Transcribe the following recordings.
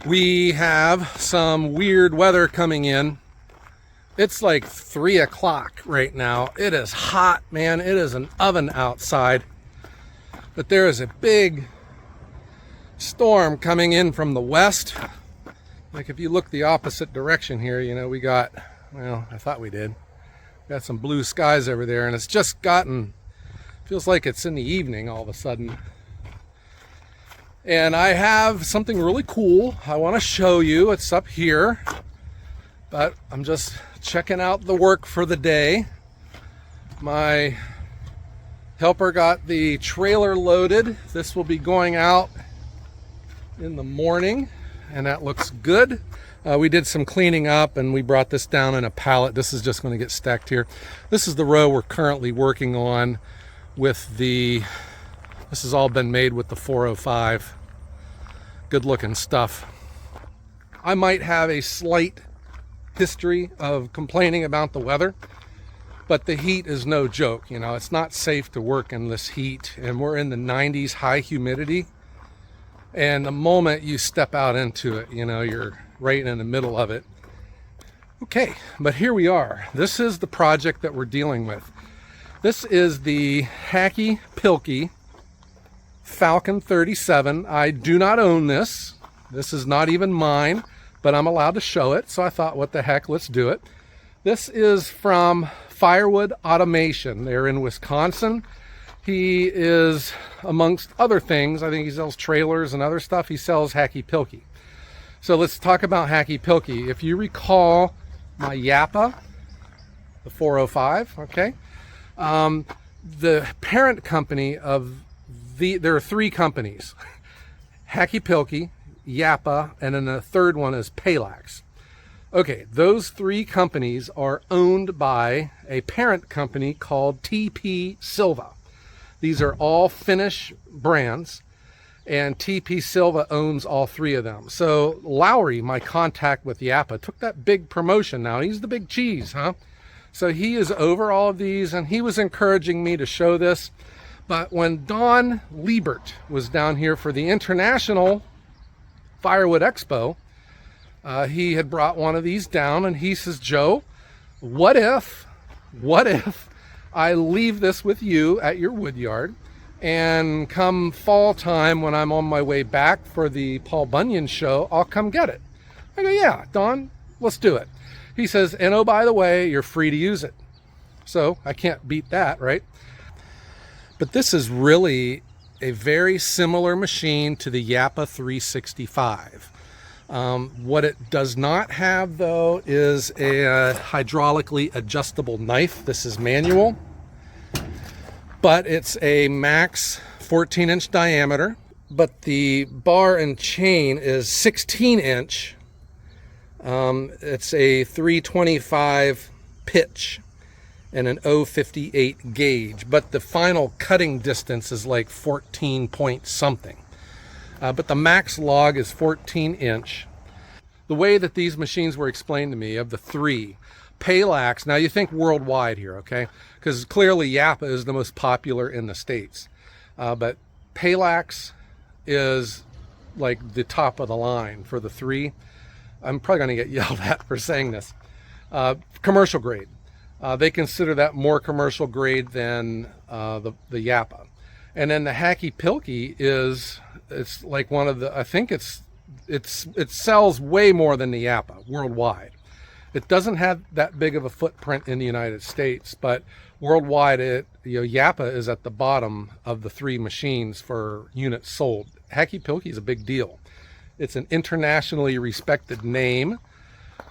We have some weird weather coming in. It's like 3 o'clock right now. It is hot, man. It is an oven outside. But there is a big storm coming in from the west. Like if you look the opposite direction here, you know, we got, well, I thought we did. We got some blue skies over there, and it's just gotten, feels like it's in the evening all of a sudden. And I have something really cool I want to show you. It's up here, but I'm just checking out the work for the day. My helper got the trailer loaded. This will be going out in the morning, and that looks good. We did some cleaning up and we brought this down in a pallet. This is just going to get stacked here. This is the row we're currently working on with the, this has all been made with the 405. Good looking stuff. I might have a slight history of complaining about the weather, but the heat is no joke. You know, it's not safe to work in this heat, and we're in the 90s, high humidity. And the moment you step out into it, you know, you're right in the middle of it. Okay, but here we are. This is the project that we're dealing with. This is the Hakkipilke Falcon 37. I do not own this. This is not even mine, but I'm allowed to show it. So I thought, what the heck, let's do it. This is from Firewood Automation. They're in Wisconsin. He is, amongst other things, I think he sells trailers and other stuff. He sells Hakkipilke. So let's talk about Hakkipilke. If you recall my Japa, the 405, okay? The parent company of there are 3 companies, Hakkipilke, Japa, and then the third one is Palax. Okay, those 3 companies are owned by a parent company called TP Silva. These are all Finnish brands, and TP Silva owns all 3 of them. So Lowry, my contact with Japa, took that big promotion now. He's the big cheese, huh? So he is over all of these, and he was encouraging me to show this. But when Don Liebert was down here for the International Firewood Expo, he had brought one of these down, and he says, Joe, what if I leave this with you at your wood yard, and come fall time when I'm on my way back for the Paul Bunyan show, I'll come get it. I go, yeah, Don, let's do it. He says, and oh, by the way, you're free to use it. So I can't beat that, right? But this is really a very similar machine to the Japa 365. What it does not have, though, is a hydraulically adjustable knife. This is manual, but it's a max 14-inch diameter, but the bar and chain is 16-inch. It's a 325 pitch and an 058 gauge, but the final cutting distance is like 14 point something. But the max log is 14-inch. The way that these machines were explained to me, of the 3, Palax, now you think worldwide here, okay? Because clearly Japa is the most popular in the States. But Palax is like the top of the line for the 3. I'm probably going to get yelled at for saying this. Commercial grade. They consider that more commercial grade than the Japa. And then the Hakkipilke it's like one of the, I think it sells way more than the Japa worldwide. It doesn't have that big of a footprint in the United States, but worldwide, Japa is at the bottom of the 3 machines for units sold. Hakkipilke is a big deal. It's an internationally respected name,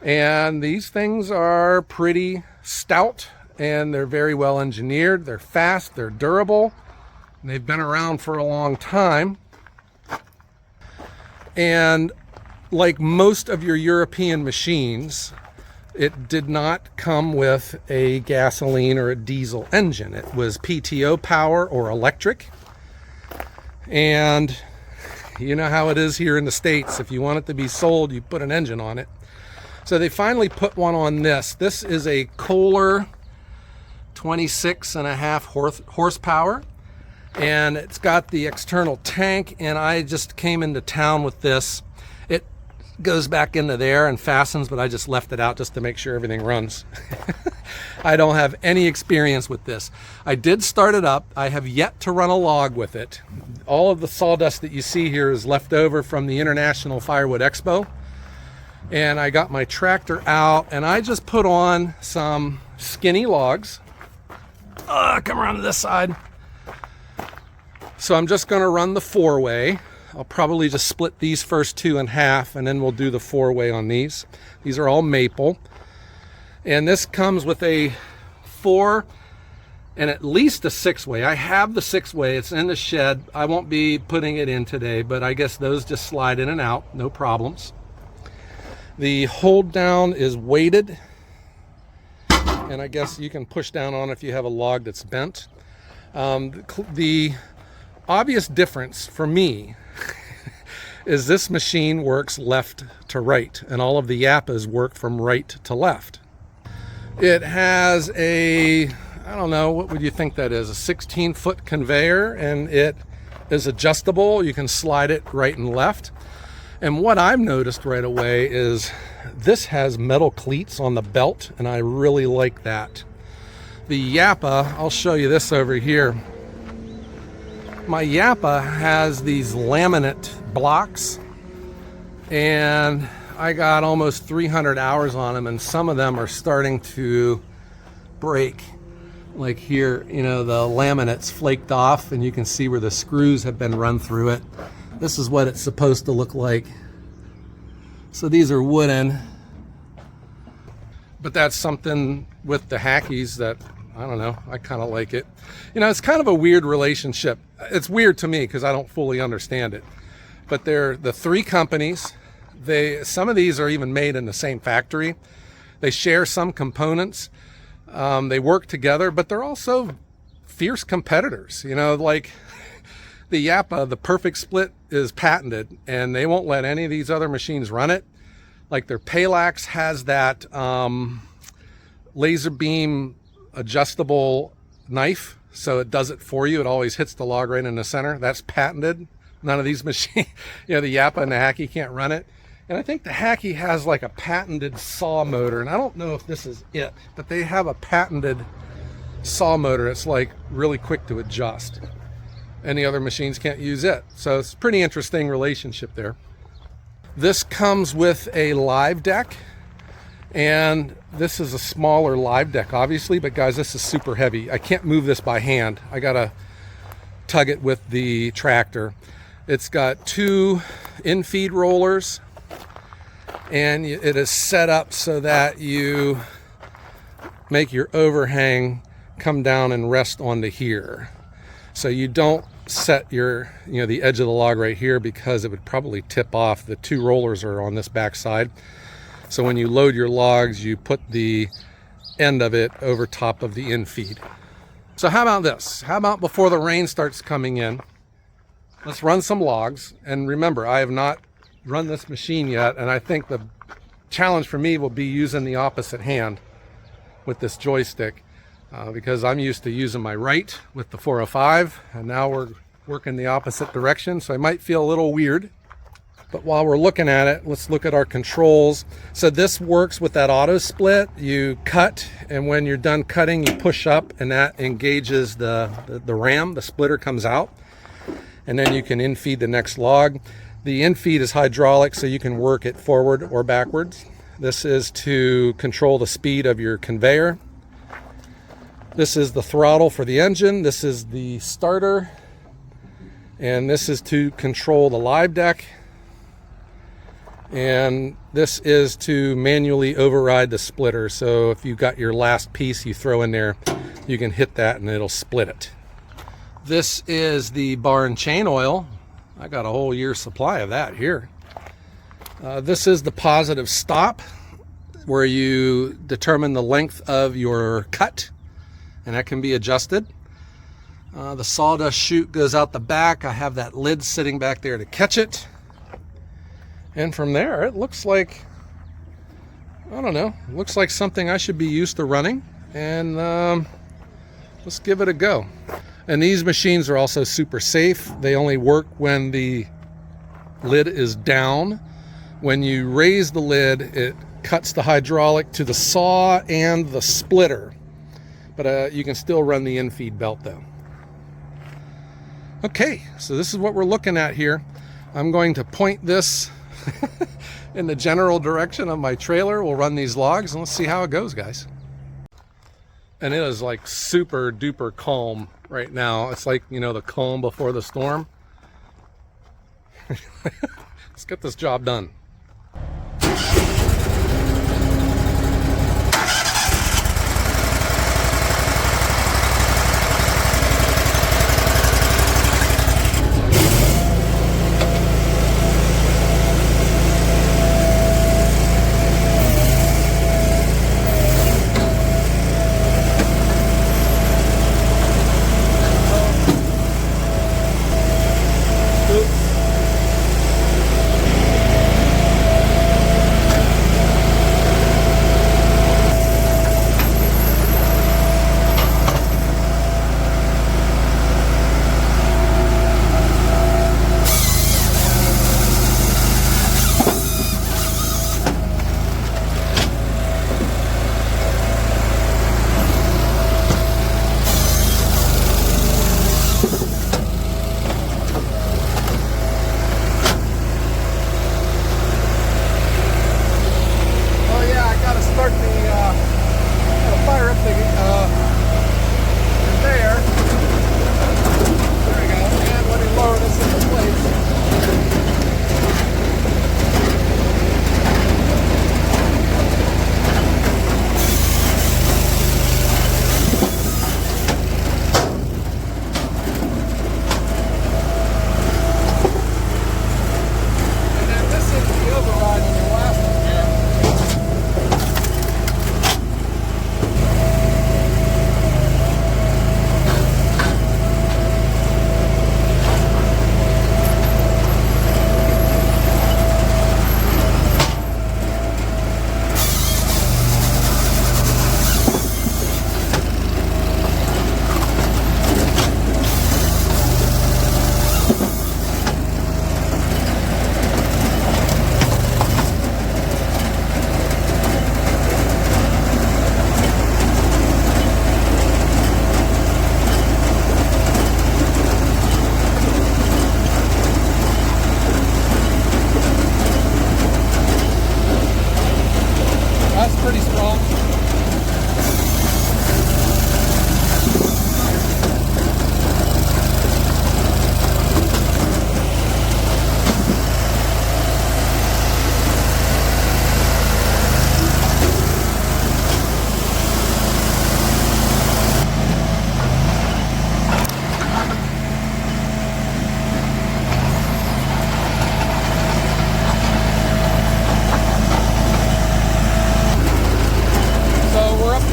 and these things are pretty stout, and they're very well engineered. They're fast, they're durable, and they've been around for a long time. And like most of your European machines, it did not come with a gasoline or a diesel engine. It was PTO power or electric. And you know how it is here in the States. If you want it to be sold, you put an engine on it. So they finally put one on this. This is a Kohler 26.5 horsepower. And it's got the external tank, and I just came into town with this. goes back into there and fastens, but I just left it out just to make sure everything runs. I don't have any experience with this. I did start it up. I have yet to run a log with it. All of the sawdust that you see here is left over from the International Firewood Expo. And I got my tractor out and I just put on some skinny logs. Come around to this side. So I'm just going to run the 4-way. I'll probably just split these first 2 in half and then we'll do the 4-way on these. These are all maple. And this comes with a 4 and at least a 6-way. I have the 6-way. It's in the shed. I won't be putting it in today, but I guess those just slide in and out. No problems. The hold down is weighted. And I guess you can push down on it if you have a log that's bent. The obvious difference for me is this machine works left to right, and all of the Japas work from right to left. It has a, I don't know, what would you think that is? A 16-foot conveyor, and it is adjustable. You can slide it right and left. And what I've noticed right away is this has metal cleats on the belt, and I really like that. The Japa, I'll show you this over here. My Japa has these laminate blocks, and I got almost 300 hours on them, and some of them are starting to break. Like here, you know, the laminate's flaked off, and you can see where the screws have been run through it. This is what it's supposed to look like. So these are wooden, but that's something with the Hakkis that, I don't know, I kind of like it. You know, it's kind of a weird relationship. It's weird to me because I don't fully understand it. But they're the 3 companies. Some of these are even made in the same factory. They share some components. They work together, but they're also fierce competitors. You know, like the Japa, the perfect split is patented, and they won't let any of these other machines run it. Like their Palax has that laser beam adjustable knife, so it does it for you. It always hits the log right in the center. That's patented. None of these machines, you know, the Japa and the Hakki can't run it. And I think the Hakki has like a patented saw motor, and I don't know if this is it, but they have a patented saw motor. It's like really quick to adjust. Any other machines can't use it. So it's a pretty interesting relationship there. This comes with a live deck, and this is a smaller live deck, obviously, but guys, this is super heavy. I can't move this by hand. I gotta tug it with the tractor. It's got 2 in-feed rollers, and it is set up so that you make your overhang come down and rest onto here. So you don't set your, you know, the edge of the log right here because it would probably tip off. The 2 rollers are on this back side. So when you load your logs, you put the end of it over top of the in-feed. So how about this? How about before the rain starts coming in, let's run some logs. And remember, I have not run this machine yet, and I think the challenge for me will be using the opposite hand with this joystick. Because I'm used to using my right with the 405, and now we're working the opposite direction, so I might feel a little weird. But while we're looking at it, let's look at our controls. So this works with that auto split. You cut, and when you're done cutting, you push up, and that engages the ram. The splitter comes out, and then you can in-feed the next log. The in-feed is hydraulic, so you can work it forward or backwards. This is to control the speed of your conveyor. This is the throttle for the engine. This is the starter. And this is to control the live deck. And this is to manually override the splitter. So if you've got your last piece you throw in there, you can hit that and it'll split it. This is the bar and chain oil. I got a whole year's supply of that here. This is the positive stop, where you determine the length of your cut, and that can be adjusted. The sawdust chute goes out the back. I have that lid sitting back there to catch it. And from there, it looks like, I don't know, it looks like something I should be used to running. And let's give it a go. And these machines are also super safe. They only work when the lid is down. when you raise the lid, it cuts the hydraulic to the saw and the splitter. But you can still run the in-feed belt though. Okay, so this is what we're looking at here. I'm going to point this in the general direction of my trailer. We'll run these logs and let's see how it goes, guys. And it is like super duper calm right now. It's like, you know, the calm before the storm. Let's get this job done.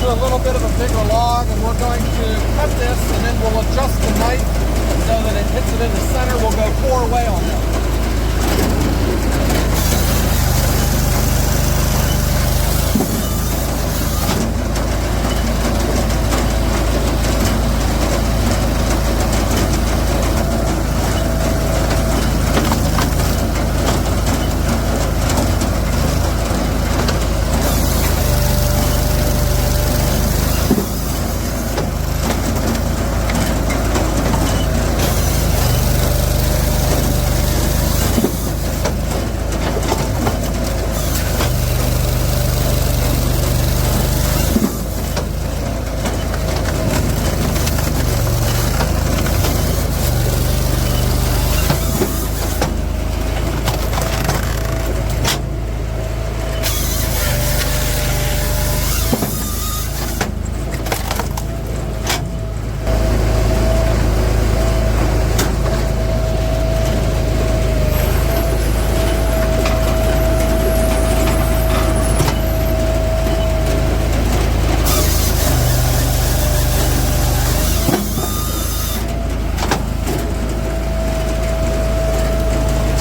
A little bit of a bigger log, and we're going to cut this, and then we'll adjust the knife so that it hits it in the center. We'll go 4-way on this.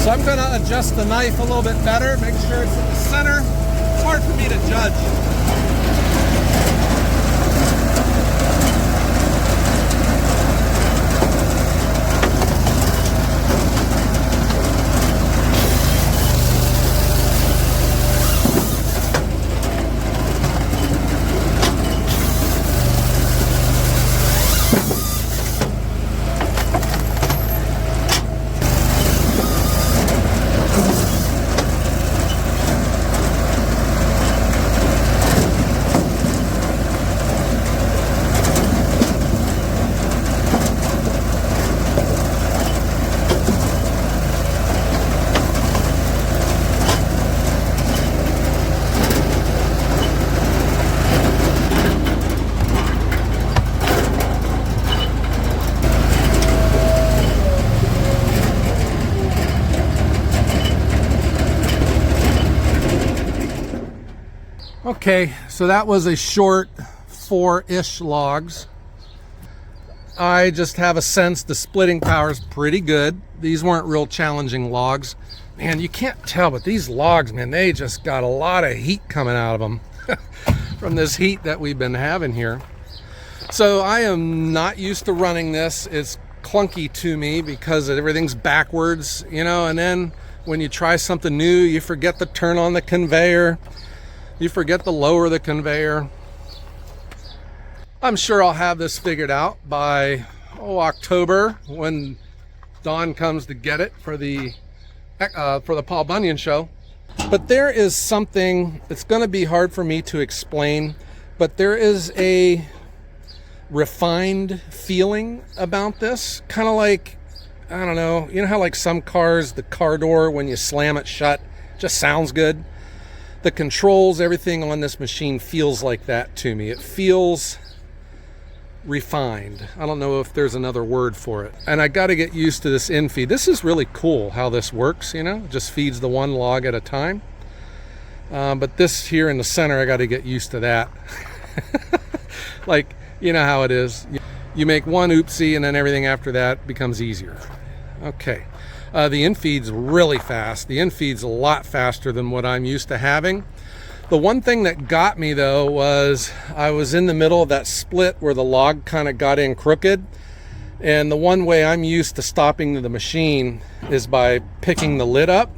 So I'm going to adjust the knife a little bit better, make sure it's in the center. It's hard for me to judge. Okay, so that was a short 4-ish logs. I just have a sense the splitting power is pretty good. These weren't real challenging logs. Man, you can't tell, but these logs, man, they just got a lot of heat coming out of them from this heat that we've been having here. So I am not used to running this. It's clunky to me because everything's backwards, you know, and then when you try something new, you forget to turn on the conveyor. You forget to lower the conveyor. I'm sure I'll have this figured out by October when Dawn comes to get it for the Paul Bunyan show. But there is something, it's going to be hard for me to explain, but there is a refined feeling about this. Kind of like, I don't know, you know how like some cars, the car door, when you slam it shut, just sounds good? The controls, everything on this machine feels like that to me. It feels refined. I don't know if there's another word for it. And I got to get used to this in-feed. This is really cool how this works, you know, it just feeds the one log at a time. But this here in the center, I got to get used to that. Like, you know how it is. You make one oopsie and then everything after that becomes easier. Okay. The in-feed's really fast. The in-feed's a lot faster than what I'm used to having. The one thing that got me though was I was in the middle of that split where the log kind of got in crooked. And the one way I'm used to stopping the machine is by picking the lid up.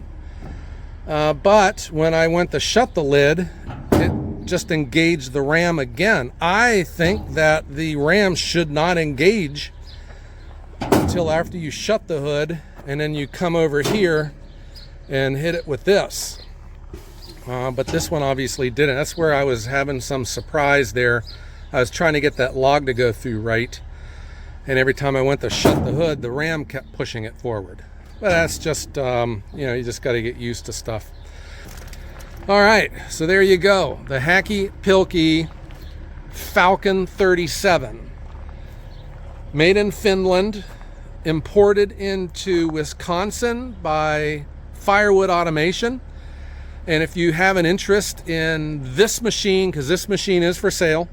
But when I went to shut the lid, it just engaged the ram again. I think that the ram should not engage until after you shut the hood, and then you come over here and hit it with this. But this one obviously didn't. That's where I was having some surprise there. I was trying to get that log to go through right, and every time I went to shut the hood, the ram kept pushing it forward. But that's just, you know, you just got to get used to stuff. All right, so there you go. The Hakkipilke Falcon 37. Made in Finland, imported into Wisconsin by Firewood Automation. And if you have an interest in this machine, because this machine is for sale,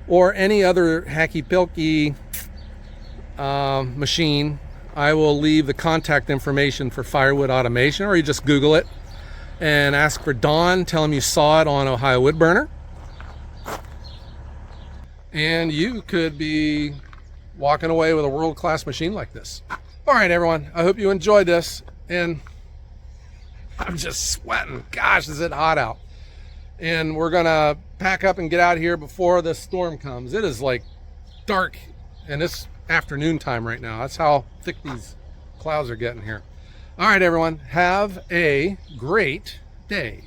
or any other Hakkipilke machine, I will leave the contact information for Firewood Automation, or you just Google it and ask for Don. Tell him you saw it on Ohio Woodburner. And you could be walking away with a world-class machine like this. All right, everyone, I hope you enjoyed this. And I'm just sweating. Gosh, is it hot out. And we're gonna pack up and get out of here before the storm comes. It is like dark, and it's afternoon time right now. That's how thick these clouds are getting here. All right, everyone, have a great day.